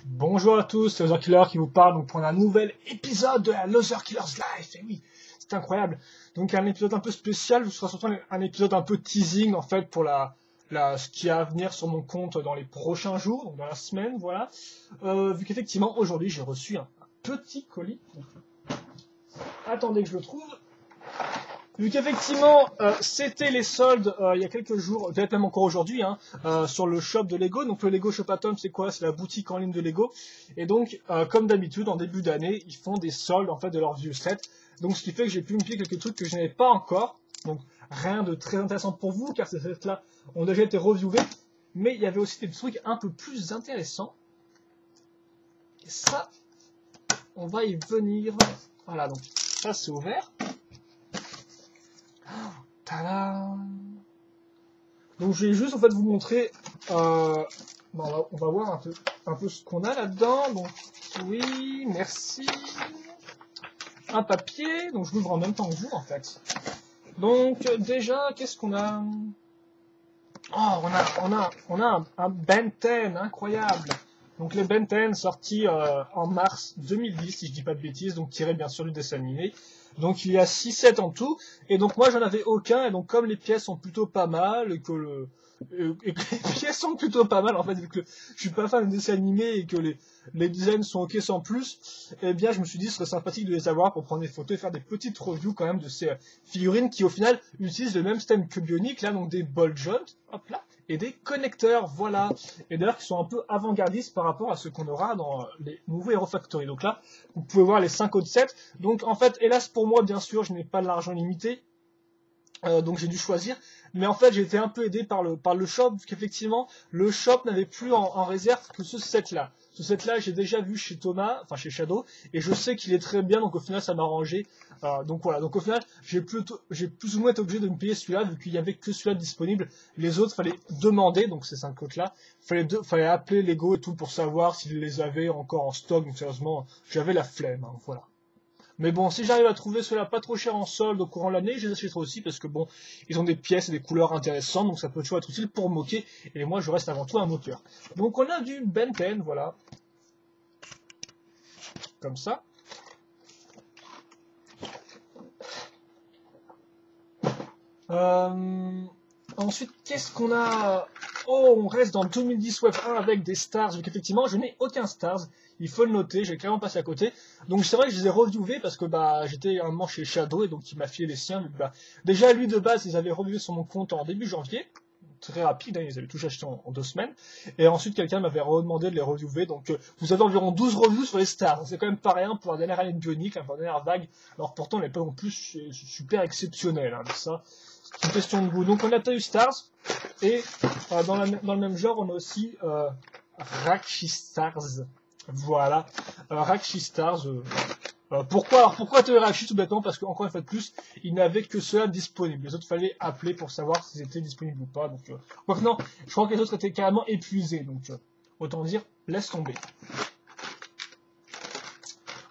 Bonjour à tous, c'est Loser Killer qui vous parle donc pour un nouvel épisode de la Loser Killer's Life. Et oui, c'est incroyable. Donc un épisode un peu spécial, ce sera surtout un épisode un peu teasing en fait pour ce qui est à venir sur mon compte dans les prochains jours, donc dans la semaine, voilà. Vu qu'effectivement aujourd'hui j'ai reçu un petit colis. Donc, attendez que je le trouve. Vu qu'effectivement, c'était les soldes il y a quelques jours, peut-être même encore aujourd'hui, sur le shop de Lego. Donc le Lego Shop Atom, c'est quoi? C'est la boutique en ligne de Lego. Et donc, comme d'habitude, en début d'année, ils font des soldes en fait de leurs vieux sets. Donc ce qui fait que j'ai pu me piquer quelques trucs que je n'avais pas encore. Donc rien de très intéressant pour vous, car ces sets-là ont déjà été reviewés. Mais il y avait aussi des trucs un peu plus intéressants. Et ça, on va y venir. Voilà, donc ça c'est ouvert. Tadam! Donc je vais juste en fait vous montrer, on va voir un peu ce qu'on a là-dedans. Donc oui, merci. Un papier, donc je l'ouvre en même temps que vous en fait. Donc déjà, qu'est-ce qu'on a? Oh, on a un Ben 10 incroyable. Donc les Ben 10 sortis en mars 2010, si je dis pas de bêtises, donc tiré bien sûr du dessin animé. Donc il y a 6 sets en tout, et donc moi j'en avais aucun, et donc comme les pièces sont plutôt pas mal, et que les pièces sont plutôt pas mal en fait, vu que je suis pas fan de dessin animé et que les designs sont ok sans plus, eh bien je me suis dit ce serait sympathique de les avoir pour prendre des photos et faire des petites reviews quand même de ces figurines qui au final utilisent le même système que Bionic, là donc des ball joints, hop là, et des connecteurs, voilà, et d'ailleurs qui sont un peu avant-gardistes par rapport à ce qu'on aura dans les nouveaux Hero Factory. Donc là, vous pouvez voir les 5 autres sets. Donc en fait, hélas pour moi, bien sûr, je n'ai pas de l'argent limité. Donc j'ai dû choisir, mais en fait j'ai été un peu aidé par le shop, vu qu'effectivement le shop n'avait plus en réserve que ce set là. Ce set là j'ai déjà vu chez Thomas, enfin chez Shadow, et je sais qu'il est très bien, donc au final ça m'a arrangé. Donc voilà, donc au final j'ai plus ou moins été obligé de me payer celui-là, vu qu'il y avait que celui-là disponible. Les autres fallait demander, donc ces 5 autres là, fallait appeler Lego et tout pour savoir s'ils les avaient encore en stock, donc sérieusement j'avais la flemme, voilà. Mais bon, si j'arrive à trouver cela pas trop cher en solde au courant de l'année, je les achèterai aussi parce que bon, ils ont des pièces et des couleurs intéressantes, donc ça peut toujours être utile pour moquer. Et moi, je reste avant tout un moqueur. Donc on a du Ben 10, voilà. Comme ça. Ensuite, qu'est-ce qu'on a? Oh, on reste dans 2010 Web 1 avec des stars, vu qu'effectivement, je n'ai aucun stars. Il faut le noter, j'ai clairement passé à côté. Donc c'est vrai que je les ai reviewés parce que j'étais un moment chez Shadow et donc il m'a filé les siens. Donc, déjà lui de base, ils avaient reviewé sur mon compte en début janvier. Très rapide, ils avaient tous acheté en 2 semaines. Et ensuite, quelqu'un m'avait redemandé de les reviewer. Donc, vous avez environ 12 reviews sur les stars. C'est quand même pas rien pour la dernière année de Bionic, pour la dernière vague. Alors, pourtant, elle n'est pas non plus super exceptionnelle. Ça, c'est une question de goût. Donc, on a Tayu Stars. Et dans le même genre, on a aussi Rakshi Stars. Voilà. Rakshi Stars. Pourquoi Rakshi? Tout bêtement parce qu'encore une fois de plus, il n'avait que cela disponible. Les autres, fallait appeler pour savoir s'ils étaient disponibles ou pas. Donc, non, je crois que les autres étaient carrément épuisés. Donc, autant dire, laisse tomber.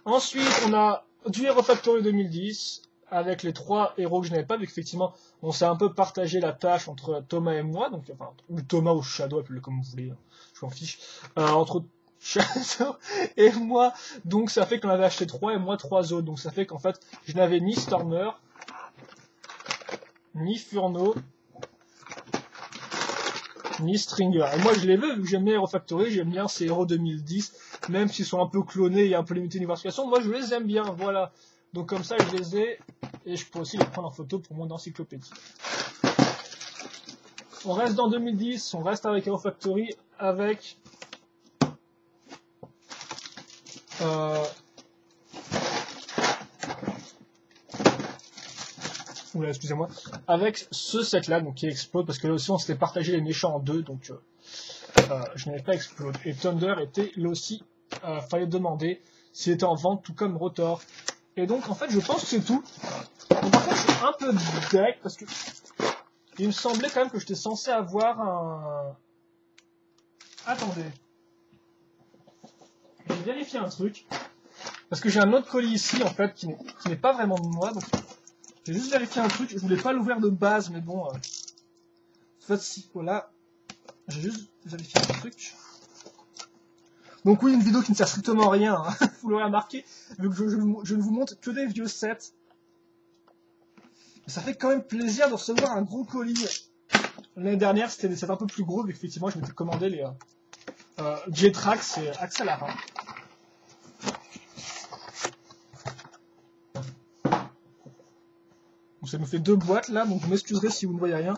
Ensuite, on a du Hero Factory 2010 avec les 3 héros que je n'avais pas, vu qu'effectivement, on s'est un peu partagé la tâche entre Thomas et moi, donc enfin, ou Thomas ou Shadow, appelez-le comme vous voulez, je m'en fiche, entre Shadow et moi, donc ça fait qu'on avait acheté 3 et moi 3 autres, donc ça fait qu'en fait, je n'avais ni Stormer, ni Furno, ni Stringer. Et moi je les veux, vu que j'aime bien Hero Factory, j'aime bien ces héros 2010, même s'ils sont un peu clonés et un peu limités niveau explication, moi je les aime bien, voilà. Donc comme ça je les ai, et je peux aussi les prendre en photo pour mon encyclopédie. On reste dans 2010, on reste avec Hero Factory, avec oula, excusez-moi, avec ce set là, donc qui explose, parce que là aussi on s'était partagé les méchants en deux, donc je n'avais pas explode. Et Thunder était là aussi, fallait demander s'il était en vente, tout comme Rotor. Et donc en fait je pense que c'est tout. Donc, par contre je suis un peu deck, parce que il me semblait quand même que j'étais censé avoir un... Attendez. Je vais vérifier un truc. Parce que j'ai un autre colis ici, en fait, qui n'est pas vraiment de moi. Donc, j'ai juste vérifié un truc. Je voulais pas l'ouvrir de base, mais bon. En fait, si, voilà. J'ai juste vérifié un truc. Donc oui, une vidéo qui ne sert strictement à rien, hein. Vous l'aurez remarqué, vu que je ne vous montre que des vieux sets. Mais ça fait quand même plaisir de recevoir un gros colis. L'année dernière, c'était des sets un peu plus gros, vu qu'effectivement, je m'étais commandé les J-Trax et Axelara. Donc ça me fait 2 boîtes là, donc vous m'excuserez si vous ne voyez rien.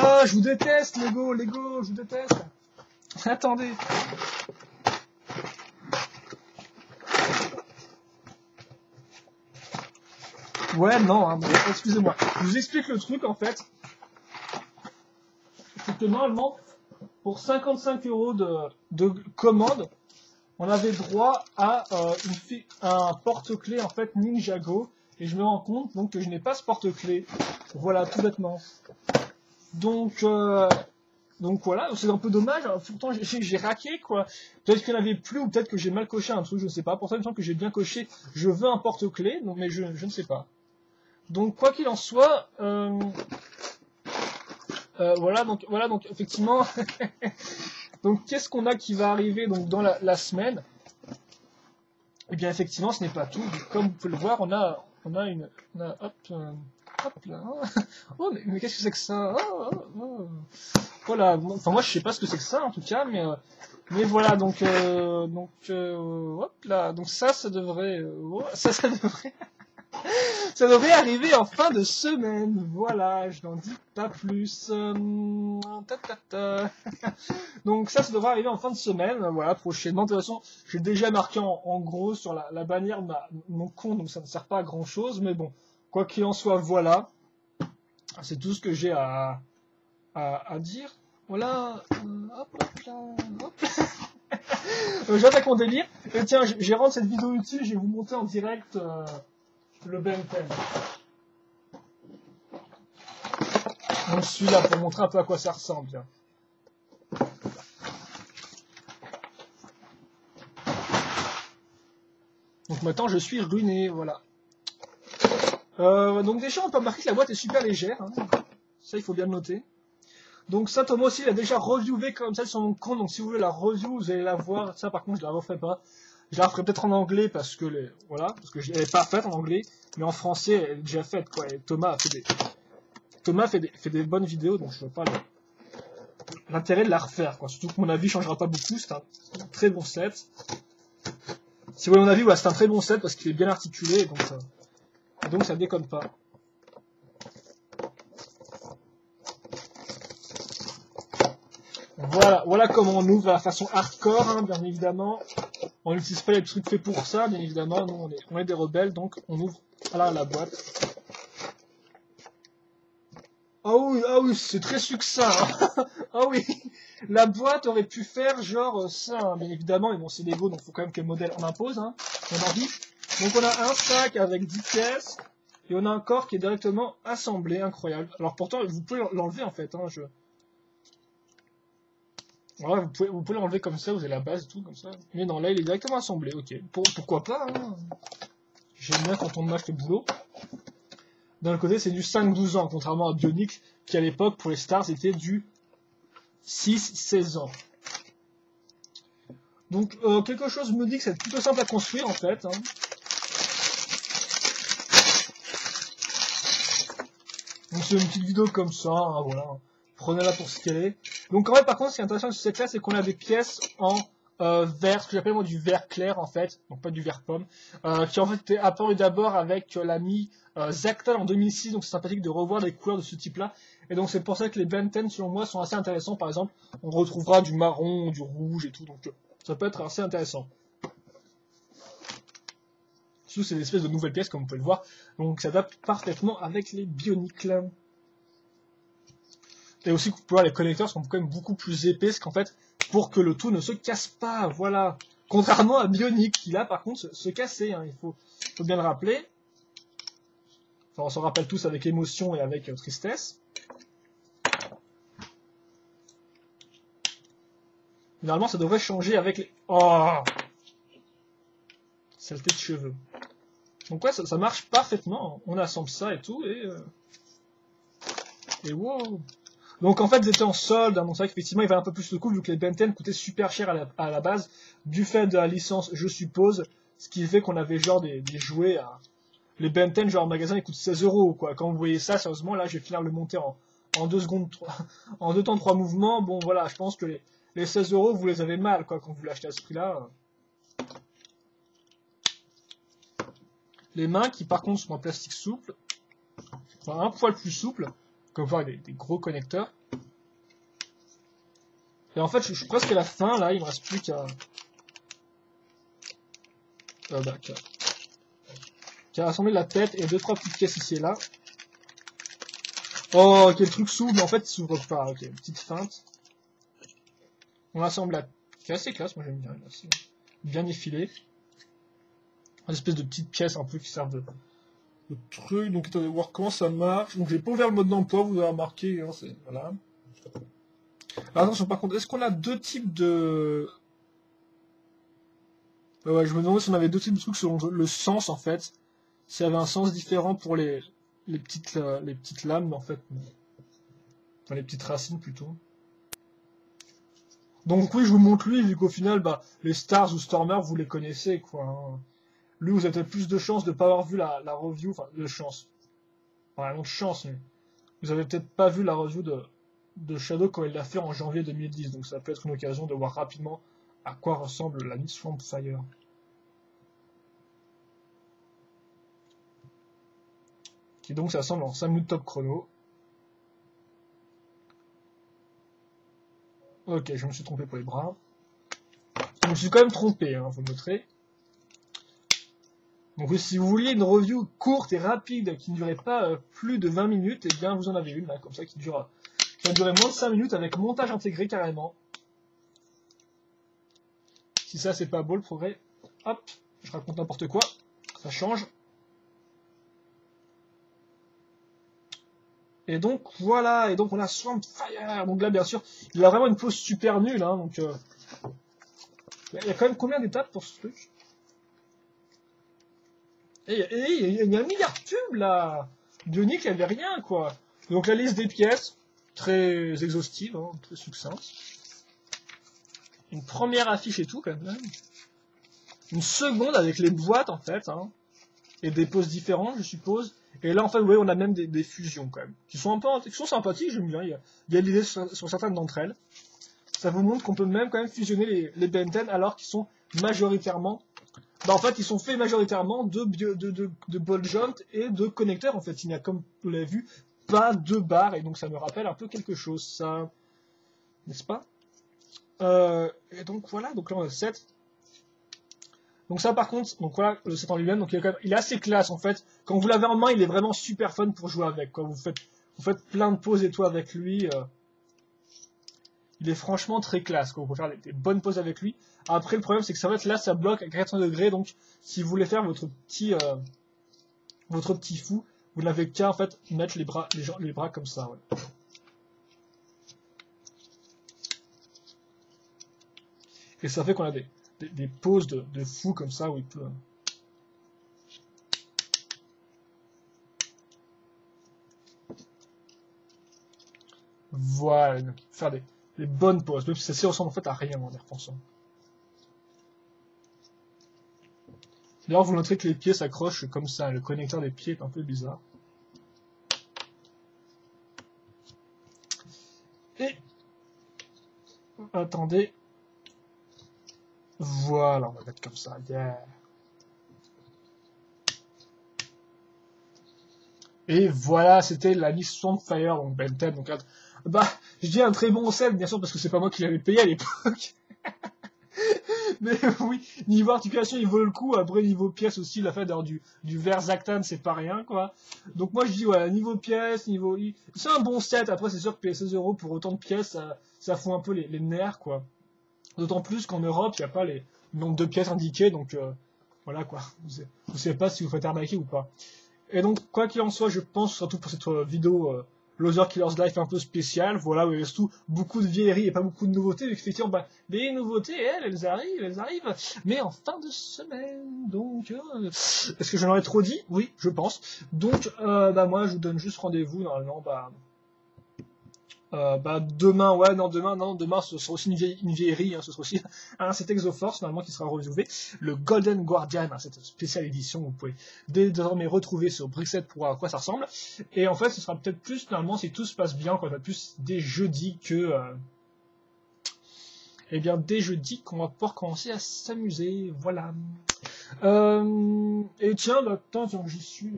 Ah, je vous déteste, Lego, je vous déteste. Attendez. Ouais, non, hein, excusez-moi. Je vous explique le truc en fait. C'est que normalement, pour 55 € de commande, on avait droit à un porte-clés en fait Ninjago. Et je me rends compte donc que je n'ai pas ce porte-clés. Voilà, tout bêtement. Donc voilà, c'est un peu dommage. Hein. Pourtant, j'ai raqué quoi. Peut-être qu'il n'y en avait plus ou peut-être que j'ai mal coché un truc, je ne sais pas. Pourtant, il me semble que j'ai bien coché. Je veux un porte-clés, mais je ne sais pas. Donc quoi qu'il en soit, voilà donc effectivement, donc qu'est-ce qu'on a qui va arriver donc dans la semaine? Eh bien effectivement, ce n'est pas tout. Comme vous pouvez le voir, on a hop là. Oh mais qu'est-ce que c'est que ça? Oh. Voilà. Enfin moi je sais pas ce que c'est que ça en tout cas, mais voilà donc hop là. Donc ça devrait ça devrait ça devrait arriver en fin de semaine. Voilà, je n'en dis pas plus. Donc ça devrait arriver en fin de semaine. Voilà, prochainement. De toute façon, j'ai déjà marqué en gros sur la bannière de mon compte, donc ça ne sert pas à grand chose. Mais bon, quoi qu'il en soit, voilà. C'est tout ce que j'ai à dire. Voilà. Hop là. Hop. J'attaque mon délire. Et tiens, j'ai rendu cette vidéo utile. Je vais vous montrer en direct. Le Ben 10. Donc celui-là pour montrer un peu à quoi ça ressemble. Bien. Donc maintenant je suis ruiné, voilà. Donc déjà on peut remarquer que la boîte est super légère. Hein. Ça il faut bien le noter. Donc ça Thomas aussi il a déjà reviewé comme ça sur mon compte. Donc si vous voulez la review vous allez la voir. Ça par contre je la referai pas. Je la referai peut-être en anglais parce que parce que elle est pas faite en anglais, mais en français elle est déjà faite quoi. Et Thomas fait des bonnes vidéos, donc je vois pas l'intérêt de la refaire quoi. Surtout que mon avis changera pas beaucoup. C'est un très bon set. Si vous voulez mon avis, c'est un très bon set parce qu'il est bien articulé, donc ça déconne pas. Voilà comment on ouvre à la façon hardcore, hein, bien évidemment. On n'utilise pas les trucs faits pour ça, bien évidemment. Nous, on est des rebelles, donc on ouvre la boîte. Ah oui, c'est très succinct. Hein. Ah oui, la boîte aurait pu faire genre ça, hein, bien évidemment. Mais bon, c'est Lego, donc il faut quand même que le modèle en impose. Hein, on en dit. Donc on a un sac avec 10 pièces. Et on a un corps qui est directement assemblé, incroyable. Alors pourtant, vous pouvez l'enlever en fait. Hein, voilà, vous pouvez l'enlever comme ça, vous avez la base et tout comme ça. Mais non, là il est directement assemblé, ok. Pourquoi pas, hein. J'aime bien quand on mâche le boulot. D'un côté, c'est du 5-12 ans, contrairement à Bionic, qui à l'époque, pour les stars, c'était du 6-16 ans. Donc, quelque chose me dit que c'est plutôt simple à construire, en fait. Hein. Donc, c'est une petite vidéo comme ça, hein, voilà. Prenez-la pour ce qu'elle est. Donc, en fait, par contre, ce qui est intéressant sur cette classe, c'est qu'on a des pièces en vert, ce que j'appelle moi du vert clair, en fait. Donc, pas du vert pomme. Qui, en fait, était apparu d'abord avec l'ami Zactal en 2006. Donc, c'est sympathique de revoir des couleurs de ce type-là. Et donc, c'est pour ça que les Ben 10, selon moi, sont assez intéressants. Par exemple, on retrouvera du marron, du rouge et tout. Donc, ça peut être assez intéressant. Surtout, c'est des espèces de nouvelles pièces, comme vous pouvez le voir. Donc, ça s'adapte parfaitement avec les Bionic. Et aussi, vous pouvez voir, les connecteurs sont quand même beaucoup plus épais, parce qu'en fait, pour que le tout ne se casse pas, voilà. Contrairement à Bionic, qui là, par contre, se cassait, hein, il faut bien le rappeler. Enfin, on s'en rappelle tous avec émotion et avec tristesse. Normalement, ça devrait changer avec les... Oh, saleté de cheveux. Donc ouais, ça marche parfaitement. On assemble ça et tout, et Et wow. Donc en fait, ils étaient en solde, hein, donc c'est vrai qu'effectivement, il valait un peu plus le coup, vu que les Ben 10 coûtaient super cher à la base, du fait de la licence, je suppose, ce qui fait qu'on avait genre des jouets à... Les Ben 10, genre en magasin, ils coûtent 16 euros, quoi. Quand vous voyez ça, sérieusement, là, je vais finir le monter en 2 secondes, en 2 temps, 3 mouvements. Bon, voilà, je pense que les 16 euros, vous les avez mal, quoi, quand vous l'achetez à ce prix-là. Les mains, qui par contre sont en plastique souple, enfin un poil plus souple, comme vous voyez, des gros connecteurs. Et en fait, je suis presque à la fin, là, il me reste plus qu'à... qu'à assembler la tête et 2-3 petites pièces ici et là. Oh, quel truc s'ouvre, mais en fait, il s'ouvre pas. Ok, petite feinte. On assemble la... C'est assez classe, moi j'aime bien. Là, bien effilé. Une espèce de petites pièces un peu qui servent de truc. Donc, attendez, voir comment ça marche. Donc, j'ai pas ouvert le mode d'emploi, vous avez remarqué. Hein, voilà. Alors, attention, par contre, est-ce qu'on a deux types de... ouais, je me demandais si on avait deux types de trucs selon le sens, en fait. S'il y avait un sens différent pour les petites lames, mais en fait, non. Enfin, les petites racines, plutôt. Donc oui, je vous montre lui, vu qu'au final, bah, les Stars ou Stormer, vous les connaissez, quoi. Hein. Lui, vous avez peut-être plus de chance de ne pas avoir vu la review, enfin, de chance. Vraiment de chance, mais vous avez peut-être pas vu la review de Shadow quand il l'a fait en janvier 2010, donc ça peut être une occasion de voir rapidement à quoi ressemble la Miss Swampfire. Qui donc s'assemble en 5 minutes top chrono. Ok, je me suis trompé pour les bras. Je me suis quand même trompé, hein, vous noterez. Donc si vous vouliez une review courte et rapide qui ne durait pas plus de 20 minutes, eh bien vous en avez une là, comme ça, qui va durer moins de 5 minutes avec montage intégré carrément. Si ça c'est pas beau le progrès, hop, je raconte n'importe quoi, ça change. Et donc voilà, et donc on a Swampfire, donc là bien sûr, il a vraiment une pose super nulle, hein, donc il y a quand même combien d'étapes pour ce truc? Et il y a un milliard de tubes là. Bionic, il n'y avait rien quoi. Donc la liste des pièces, très exhaustive, hein, très succincte. Une première affiche et tout quand même. Une seconde avec les boîtes en fait, hein, et des poses différentes je suppose. Et là en fait, vous voyez, on a même des fusions quand même, qui sont qui sont sympathiques, j'aime bien. Il y a l'idée sur certaines d'entre elles. Ça vous montre qu'on peut même quand même fusionner les Ben 10 alors qu'ils sont majoritairement... Bah en fait, ils sont faits majoritairement de ball joint et de connecteurs. En fait, il n'y a, comme vous l'avez vu, pas de barres. Et donc, ça me rappelle un peu quelque chose, ça. N'est-ce pas? Et donc, voilà. Donc là, on a 7. Donc ça, par contre, donc voilà, le 7 en lui-même. Donc, il est assez classe, en fait. Quand vous l'avez en main, il est vraiment super fun pour jouer avec. Quoi. Vous faites plein de poses et tout avec lui. Il est franchement très classe, quoi. Vous pouvez faire des bonnes poses avec lui. Après, le problème, c'est que ça va être là, ça bloque à 80 degrés. Donc, si vous voulez faire votre petit fou, vous n'avez qu'à en fait mettre les bras comme ça. Ouais. Et ça fait qu'on a des poses de fou comme ça où il peut. Voilà, donc, faire des bonnes poses. Même si ça ressemble en fait à rien en y repensant. D'ailleurs, vous noterez que les pieds s'accrochent comme ça. Le connecteur des pieds est un peu bizarre. Et... attendez. Voilà, on va mettre comme ça. Yeah. Et voilà, c'était la liste Swampfire, donc Ben 10. Donc, bah, je dis un très bon set, bien sûr, parce que c'est pas moi qui l'avais payé à l'époque. Mais oui, niveau articulation, il vaut le coup. Après, niveau pièce aussi, la fait d'avoir du verre Zactane, c'est pas rien, quoi. Donc moi, je dis, ouais, niveau pièce, c'est un bon set. Après, c'est sûr que payer 16 € pour autant de pièces, ça fout un peu les nerfs, quoi. D'autant plus qu'en Europe, il n'y a pas les nombres de pièces indiqués, donc voilà, quoi. Vous savez pas si vous faites arnaquer ou pas. Et donc, quoi qu'il en soit, je pense, surtout pour cette vidéo Loser Killer's Life un peu spéciale, voilà, où il reste tout, beaucoup de vieilleries et pas beaucoup de nouveautés, mais effectivement, bah, les nouveautés, elles arrivent, mais en fin de semaine, donc, est-ce que j'en aurais trop dit? Oui, je pense. Donc, bah, moi, je vous donne juste rendez-vous, normalement, bah, Demain, ouais, non, demain, ce sera aussi une vieillerie, hein, ce sera aussi un cet Exoforce, normalement, qui sera reviewé. Le Golden Guardian, hein, cette spéciale édition, vous pouvez désormais retrouver sur Brickset pour voir à quoi ça ressemble. Et en fait, ce sera peut-être plus, normalement, si tout se passe bien, quoi, plus dès jeudi que, dès jeudi qu'on va pouvoir commencer à s'amuser, voilà. Et tiens, attends, j'y suis.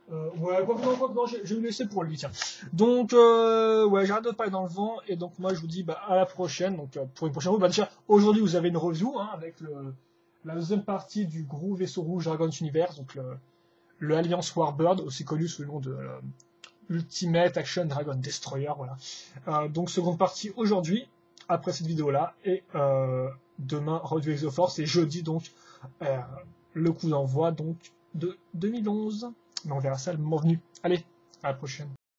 Ouais, quoi que non, je vais me laisser pour lui, tiens. Donc, ouais, j'arrête de parler dans le vent, et donc moi je vous dis à la prochaine. Donc, pour une prochaine fois, déjà, aujourd'hui vous avez une review, hein, avec la deuxième partie du gros vaisseau rouge Dragon's Universe, donc le Alliance Warbird, aussi connu sous le nom de Ultimate Action Dragon Destroyer, voilà. Donc, seconde partie aujourd'hui, après cette vidéo-là, et demain, review Exoforce, et jeudi, donc, le coup d'envoi, donc, de 2011. Mais on verra ça le moment venu. Allez, à la prochaine.